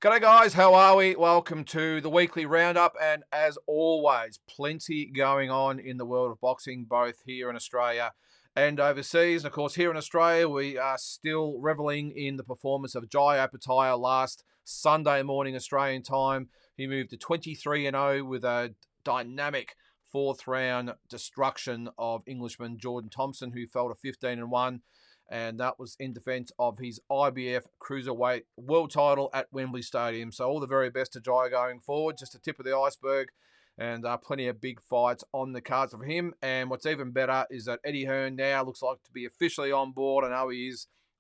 G'day guys, how are we? Welcome to the weekly roundup, and as always, plenty going on in the world of boxing, both here in Australia and overseas. And of course, here in Australia, we are still reveling in the performance of Jai Opetaia last Sunday morning Australian time. He moved to 23-0 with a dynamic fourth round destruction of Englishman Jordan Thompson, who fell to 15-1. And that was in defence of his IBF Cruiserweight World title at Wembley Stadium. So all the very best to Jai going forward. Just a tip of the iceberg, and plenty of big fights on the cards for him. And what's even better is that Eddie Hearn now looks like to be officially on board. I know he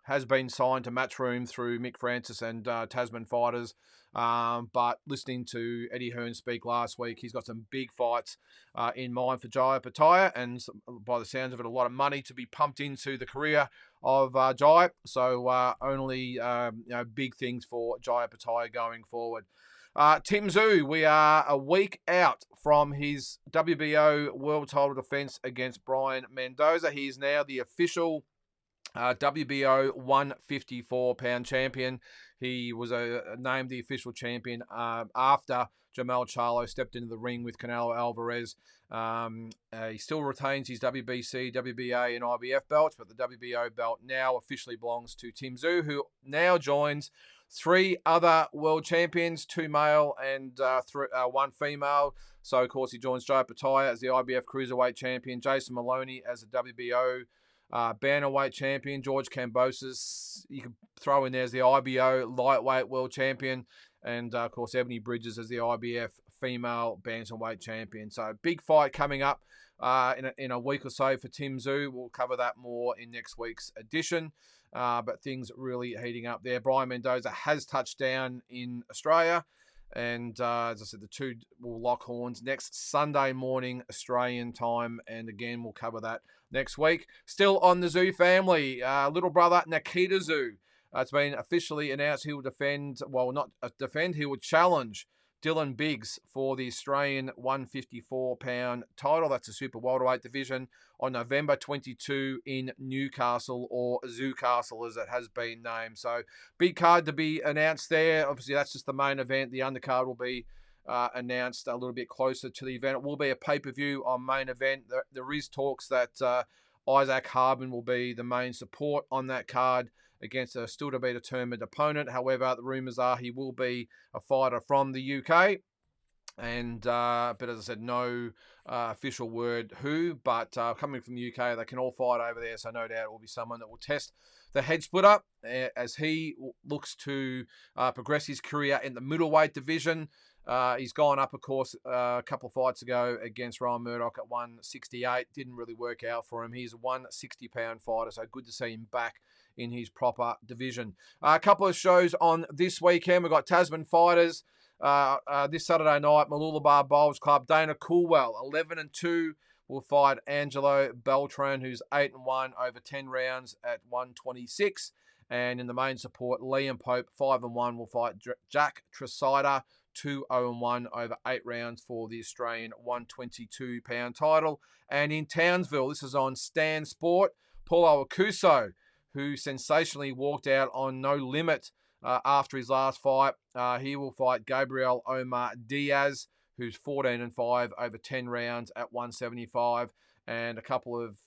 has been signed to Matchroom through Mick Francis and Tasman Fighters. But listening to Eddie Hearn speak last week, he's got some big fights in mind for Jai Opetaia, and by the sounds of it, a lot of money to be pumped into the career of Jai. So only big things for Jai Opetaia going forward. Tim Zoo, we are a week out from his WBO world title defence against Brian Mendoza. He is now the official WBO 154-pound champion. He was named the official champion after Jamal stepped into the ring with Canelo Alvarez. He still retains his WBC, WBA, and IBF belts, but the WBO belt now officially belongs to Tim Zoo, who now joins three other world champions, two male and one female. So, of course, he joins Jai Opetaia as the IBF Cruiserweight champion, Jason Maloney as the WBO bantamweight champion, George Kambosos, you could throw in there as the IBO lightweight world champion, and of course Ebony Bridges as the IBF female bantamweight champion. So big fight coming up in a week or so for Tim Zoo. We'll cover that more in next week's edition, but things really heating up there. Brian Mendoza has touched down in Australia, and as I said, the two will lock horns next Sunday morning Australian time, and again we'll cover that next week. Still on the Zoo family, little brother Nikita Zoo. It's been officially announced he will defend, well, not defend, he will challenge Dylan Biggs for the Australian 154-pound title. That's a super welterweight division on November 22 in Newcastle, or Zoocastle as it has been named. So big card to be announced there. Obviously, that's just the main event. The undercard will be announced a little bit closer to the event. It will be a pay-per-view on main event. There is talks that Isaac Harbin will be the main support on that card against a still-to-be-determined opponent. However, the rumours are he will be a fighter from the UK. And but as I said, no official word who, but coming from the UK, they can all fight over there, so no doubt it will be someone that will test the head splitter as he looks to progress his career in the middleweight division. He's gone up, of course, a couple of fights ago against Ryan Murdoch at 168. Didn't really work out for him. He's a 160-pound fighter, so good to see him back in his proper division. A couple of shows on this weekend. We've got Tasman Fighters. This Saturday night, Mooloolaba Bowls Club. Dana Coolwell, 11-2, will fight Angelo Beltran, who's 8-1 over 10 rounds at 126. And in the main support, Liam Pope, 5-1, will fight Jack Tresida, 2-0-1 over 8 rounds for the Australian 122-pound title. And in Townsville, this is on Stan Sport, Paulo Acuso, who sensationally walked out on No Limit after his last fight. He will fight Gabriel Omar Diaz, who's 14-5 over 10 rounds at 175. And a couple of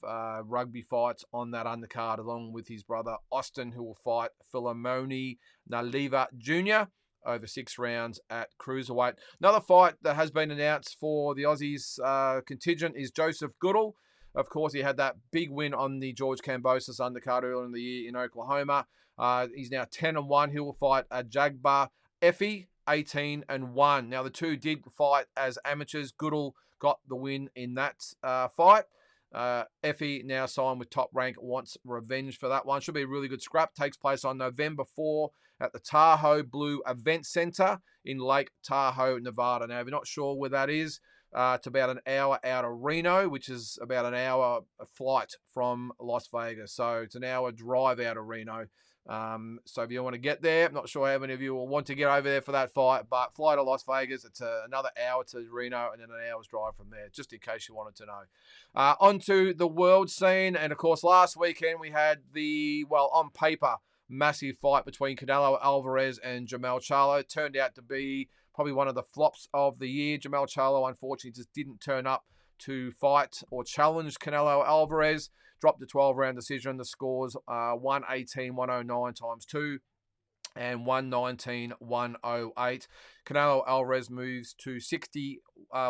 rugby fights on that undercard, along with his brother Austin, who will fight Philemoni Naliva Jr. over 6 rounds at cruiserweight. Another fight that has been announced for the Aussies contingent is Joseph Goodall. Of course, he had that big win on the George Kambosos undercard earlier in the year in Oklahoma. He's now 10-1. He will fight Jagba Effie, 18-1. Now, the two did fight as amateurs. Goodall got the win in that fight. Effie, now signed with Top Rank, wants revenge for that one. Should be a really good scrap. Takes place on November 4 at the Tahoe Blue Event Center in Lake Tahoe, Nevada. Now, if you're not sure where that is, it's about an hour out of Reno, which is about an hour flight from Las Vegas. So it's an hour drive out of Reno. So if you want to get there, I'm not sure how many of you will want to get over there for that fight, but fly to Las Vegas. It's another hour to Reno and then an hour's drive from there, just in case you wanted to know. Onto the world scene. And of course, last weekend we had on paper, massive fight between Canelo Alvarez and Jamal Charlo. It turned out to be probably one of the flops of the year. Jamal Charlo, unfortunately, just didn't turn up to fight or challenge Canelo Alvarez. Dropped a 12-round decision. The scores 118-109 times 2 and 119-108. Canelo Alvarez moves to 60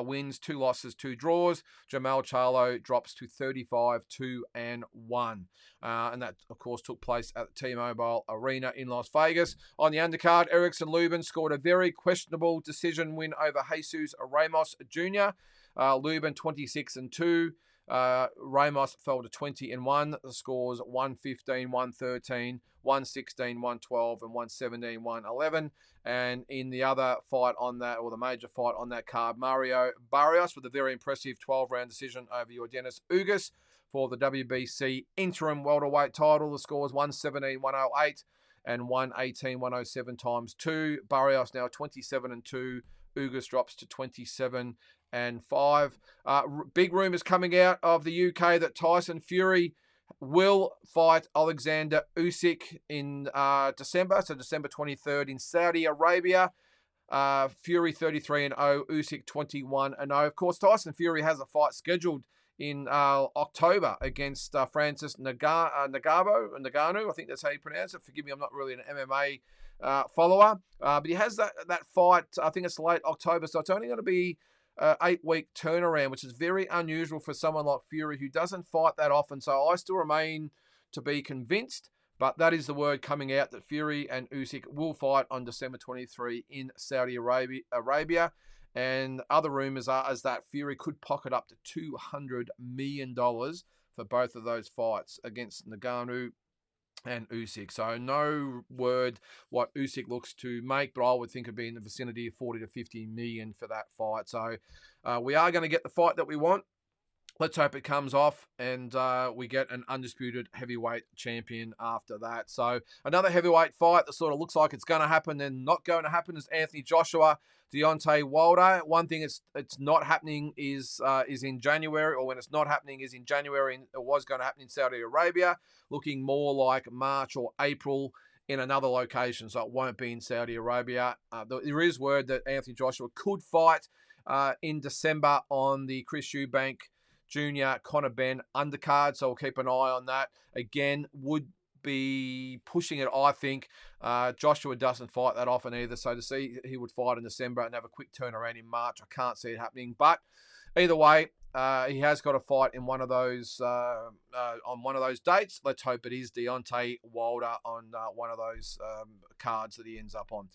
wins, 2 losses, 2 draws. Jamal Charlo drops to 35-2-1. And that, of course, took place at the T-Mobile Arena in Las Vegas. On the undercard, Eryk and Lubin scored a very questionable decision win over Jesus Ramos Jr. Lubin 26-2. Ramos fell to 20-1. The scores 115, 113, 116, 112, and 117, 111. And in the other fight on that, or the major fight on that card, Mario Barrios with a very impressive 12-round decision over Yordenis Ugas for the WBC interim welterweight title. The scores 117, 108, and 118, 107 times 2. Barrios now 27-2. Ugas drops to 27-5. Big rumours coming out of the UK that Tyson Fury will fight Alexander Usyk in December, so December 23rd in Saudi Arabia. Fury 33-0, Usyk 21-0. Of course, Tyson Fury has a fight scheduled in October against Francis Ngannou. I think that's how you pronounce it. Forgive me, I'm not really an MMA follower. But he has that fight, I think it's late October, so it's only going to be 8-week turnaround, which is very unusual for someone like Fury who doesn't fight that often. So I still remain to be convinced, but that is the word coming out that Fury and Usyk will fight on December 23 in Saudi Arabia. And other rumours are as that Fury could pocket up to $200 million for both of those fights against Ngannou and Usyk. So no word what Usyk looks to make, but I would think it'd be in the vicinity of 40 to 50 million for that fight. So we are going to get the fight that we want. Let's hope it comes off and we get an undisputed heavyweight champion after that. So another heavyweight fight that sort of looks like it's going to happen and not going to happen is Anthony Joshua, Deontay Wilder. One thing it's not happening is in January, or when it's not happening is in January, and it was going to happen in Saudi Arabia, looking more like March or April in another location, so it won't be in Saudi Arabia. There is word that Anthony Joshua could fight in December on the Chris Eubank Jr. Conor Benn undercard, so we'll keep an eye on that. Again, would be pushing it, I think. Joshua doesn't fight that often either, so to see he would fight in December and have a quick turnaround in March, I can't see it happening. But either way, he has got a fight in one of those on one of those dates. Let's hope it is Deontay Wilder on one of those cards that he ends up on.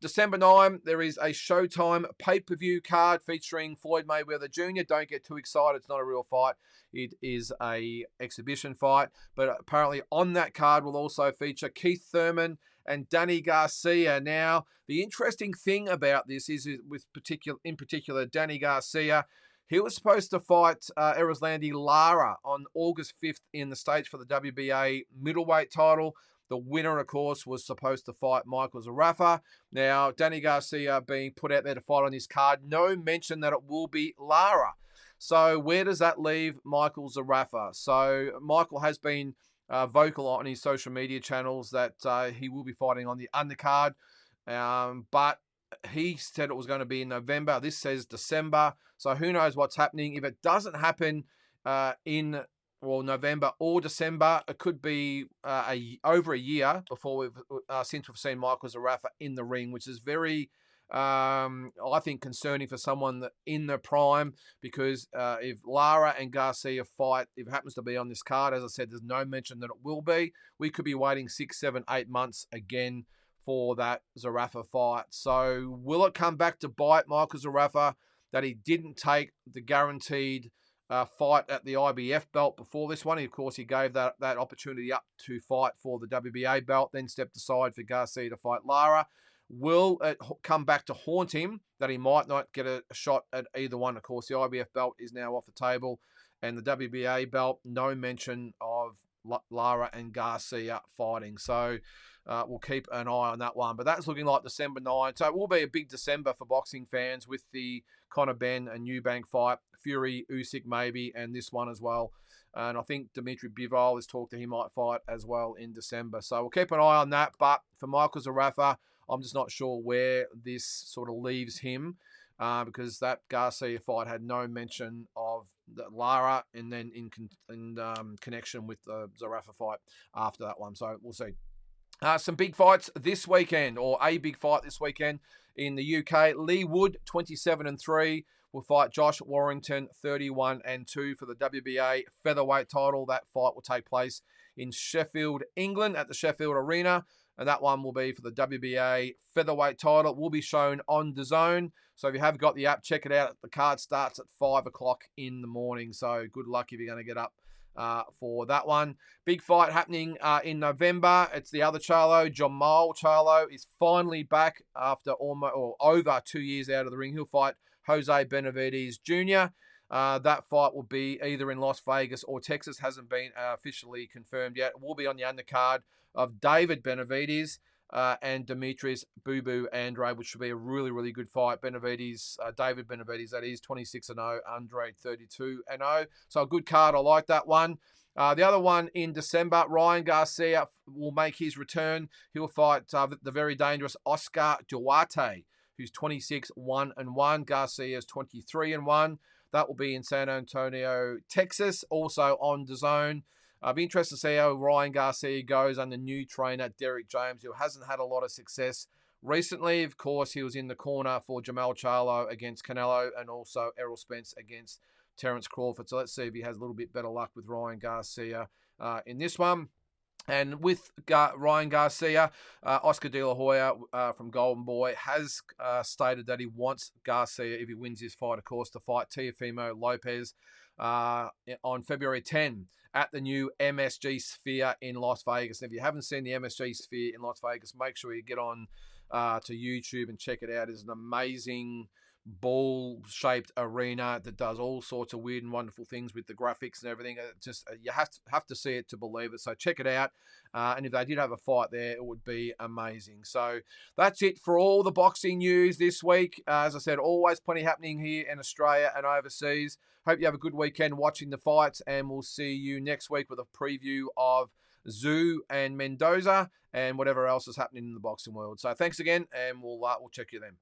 December 9, there is a Showtime pay-per-view card featuring Floyd Mayweather Jr. Don't get too excited. It's not a real fight. It is a exhibition fight. But apparently on that card will also feature Keith Thurman and Danny Garcia. Now, the interesting thing about this is in particular Danny Garcia. He was supposed to fight Eryslandi Lara on August 5th in the States for the WBA middleweight title. The winner, of course, was supposed to fight Michael Zerafa. Now, Danny Garcia being put out there to fight on this card. No mention that it will be Lara. So where does that leave Michael Zerafa? So Michael has been vocal on his social media channels that he will be fighting on the undercard. But he said it was going to be in November. This says December. So who knows what's happening. If it doesn't happen in November or December, it could be over a year before since we've seen Michael Zerafa in the ring, which is very, I think, concerning for someone that in the prime, because if Lara and Garcia fight, if it happens to be on this card, as I said, there's no mention that it will be. We could be waiting 6, 7, 8 months again for that Zerafa fight. So will it come back to bite Michael Zerafa that he didn't take the guaranteed fight at the IBF belt before this one? Of course, he gave that opportunity up to fight for the WBA belt, then stepped aside for Garcia to fight Lara. Will it come back to haunt him that he might not get a shot at either one? Of course, the IBF belt is now off the table, and the WBA belt, no mention of Lara and Garcia fighting. So we'll keep an eye on that one. But that's looking like December 9. So it will be a big December for boxing fans with the Conor Benn and Eubank fight, Fury, Usyk maybe, and this one as well. And I think Dimitri Bivol has talked that he might fight as well in December. So we'll keep an eye on that. But for Michael Zerafa, I'm just not sure where this sort of leaves him. Because that Garcia fight had no mention of the Lara, and then in connection with the Zerafa fight after that one. So we'll see. Some big fights this weekend, or a big fight this weekend in the UK. Lee Wood, 27-3, will fight Josh Warrington, 31-2 for the WBA featherweight title. That fight will take place in Sheffield, England, at the Sheffield Arena. And that one will be for the WBA featherweight title. It will be shown on DAZN. So if you have got the app, check it out. The card starts at 5 o'clock in the morning. So good luck if you're going to get up for that one. Big fight happening in November. It's the other Charlo, Jamal Charlo, is finally back after over 2 years out of the ring. He'll fight Jose Benavides Jr. That fight will be either in Las Vegas or Texas. Hasn't been officially confirmed yet. It will be on the undercard of David Benavides and Demetrius Boo Boo Andre, which should be a really, really good fight. David Benavides, that is 26-0, Andre 32-0. So a good card. I like that one. The other one in December, Ryan Garcia will make his return. He'll fight the very dangerous Oscar Duarte, who's 26-1-1. Garcia's 23-1. That will be in San Antonio, Texas, also on DAZN. I'll be interested to see how Ryan Garcia goes under new trainer Derek James, who hasn't had a lot of success recently. Of course, he was in the corner for Jamal Charlo against Canelo, and also Errol Spence against Terence Crawford. So let's see if he has a little bit better luck with Ryan Garcia in this one. And with Ryan Garcia, Oscar De La Hoya from Golden Boy has stated that he wants Garcia, if he wins this fight, of course, to fight Teofimo Lopez on February 10 at the new MSG Sphere in Las Vegas. And if you haven't seen the MSG Sphere in Las Vegas, make sure you get on to YouTube and check it out. It's an amazing ball-shaped arena that does all sorts of weird and wonderful things with the graphics and everything. Just you have to see it to believe it. So check it out. And if they did have a fight there, it would be amazing. So that's it for all the boxing news this week. As I said, always plenty happening here in Australia and overseas. Hope you have a good weekend watching the fights, and we'll see you next week with a preview of Zoo and Mendoza and whatever else is happening in the boxing world. So thanks again, and we'll check you then.